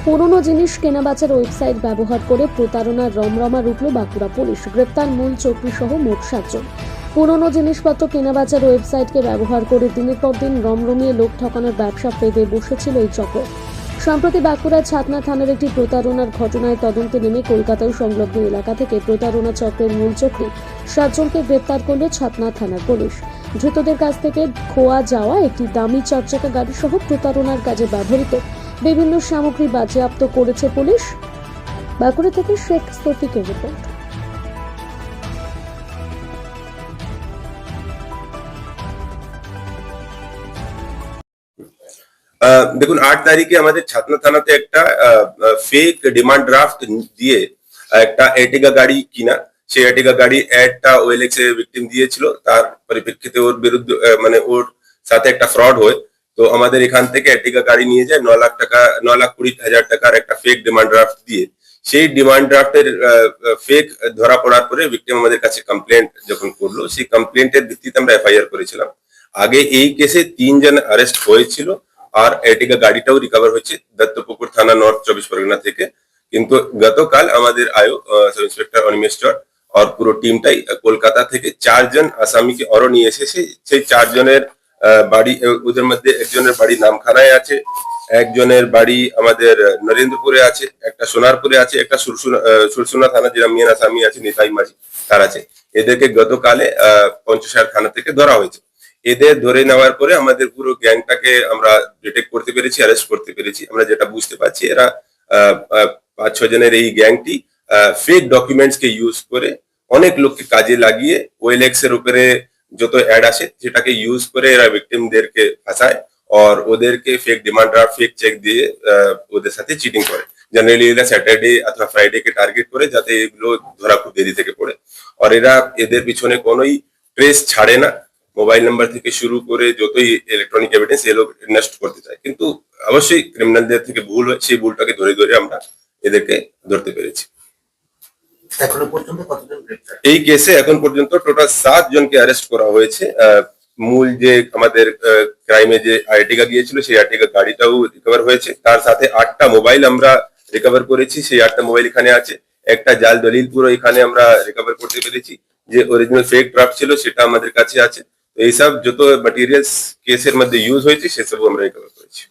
পুরনো জিনিস কেনাবেচার ওয়েবসাইট ব্যবহার করে প্রতারণার রমরমা রুখল বাঁকুড়া পুলিশ। গ্রেপ্তার মূল চক্রী সহ মোট 7 জন। পুরনো জিনিসপত্র কেনাবেচার ওয়েবসাইটকে ব্যবহার করে দিনের পর দিন রমরমিয়ে লোক ঠকানোর ব্যবসা পেতে বসেছিল এই চক্র। সম্প্রতি বাঁকুড়ার ছাতনা থানার একটি প্রতারণার ঘটনায় তদন্তে নেমে কলকাতায় সংলগ্ন এলাকা থেকে প্রতারণা চক্রের মূল চক্রী 7 জনকে গ্রেপ্তার করল ছাতনা থানার পুলিশ। ধৃতদের কাছ থেকে খোয়া যাওয়া একটি দামি 4 চাকা গাড়ি সহ প্রতারণার কাজে ব্যবহৃত বিভিন্ন সামগ্রী বাজেয়াপ্ত করেছে পুলিশ। বাঁকুড়া থেকে শেখ শফিকের রিপোর্ট। দেখুন 8 তারিখে আমাদের ছাতনা থানাতে একটা ফেক ডিমান্ড ড্রাফট দিয়ে একটা এর্টিগা গাড়ি কিনা, সেই এর্টিগা গাড়ি একটা ওএলএক্স এর ভিকটিম দিয়েছিল। তার পরিপ্রেক্ষিতে ওর বিরুদ্ধে মানে ওর সাথে একটা ফ্রড হয়। তো আমাদের এখান থেকে এর্টিগা গাড়ি নিয়ে যায় 9 লাখ টাকা, 9,20,000 টাকার একটা ফেক ডিমান্ড ড্রাফট দিয়ে। সেই ডিমান্ড ড্রাফটের ফেক ধরা পড়ার পরে ভিকটিম আমাদের কাছে কমপ্লেন্ট যখন করলো, সেই কমপ্লেন্টের ভিত্তিতে আমরা এফআইআর করেছিলাম। আগে এই কেসে 3 জন অ্যারেস্ট হয়েছিল আর এর্টিগা গাড়িটাও রিকভার হয়েছে দত্তপুকুর থানা নর্থ 24 পরগনা থেকে। কিন্তু গতকাল আমাদের সাব ইন্সপেক্টর অনিমেশ্বর আর পুরো টিমটাই কলকাতা থেকে 4 জন আসামিকে আরো নিয়ে এসেছে। সেই 4 জনের বাড়ি, ওদের মধ্যে একজনের বাড়ি নামখানায় আছে, একজনের বাড়ি আমাদের নরেন্দ্রপুরে আছে, একটা সোনারপুরে আছে, একটা সুরসুনা থানা যেটা মেন আসামি আছে নিতাই মাঝি তার আছে। এদেরকে গতকালে পঞ্চশার থানা থেকে ধরা হয়েছে। এদের ধরে নেওয়ার পরে আমাদের পুরো গ্যাংটাকে আমরা ডিটেক্ট করতে পেরেছি, অ্যারেস্ট করতে পেরেছি। আমরা যেটা বুঝতে পারছি, এরা 5-6 জনের এই গ্যাংটি ফেক ডকুমেন্টস কে ইউজ করে অনেক লোককে কাজে লাগিয়ে ওএলএক্স এর উপরে যত অ্যাড আসে সেটাকে ইউজ করে এরা ভিকটিমদেরকে ফাঁসায় আর ওদেরকে fake demand draft, fake cheque দিয়ে ওদের সাথে চিটিং করে। জেনারেলি এরা স্যাটারডে অথবা ফ্রাইডে কে টার্গেট করে যাতে এগুলো ধরা খুব দেরি থেকে পড়ে। আর এরা এদের পিছনে কোনোই ট্রেস ছাড়ে না। মোবাইল নাম্বার থেকে শুরু করে যতই ইলেকট্রনিক এভিডেন্স এ লোক নষ্ট করতে চায়, কিন্তু অবশ্যই ক্রিমিনালদের থেকে ভুল হয়, সেই ভুলটাকে ধরে ধরে আমরা এদেরকে ধরতে পেরেছি। এখনো পর্যন্ত কতজন গ্রেপ্তার? এই কেসে এখন পর্যন্ত টোটাল 7 জনকে অ্যারেস্ট করা হয়েছে। মূল যে আমাদের ক্রাইমে যে আর্টিগা গিয়েছিল সেই আর্টিগা গাড়িটাও রিকভার হয়েছে। তার সাথে 8টা মোবাইল আমরা রিকভার করেছি। সেই 8টা মোবাইল এখানে আছে। একটা জাল দলিল পুরো এখানে আমরা রিকভার করতে পেরেছি। যে অরিজিনাল ফেক ড্রাফট ছিল সেটা আমাদের কাছে আছে। তো এইসব যত ম্যাটেরিয়ালস কেসের মধ্যে ইউজ হয়েছে সেসব আমরা রিকভার করেছি।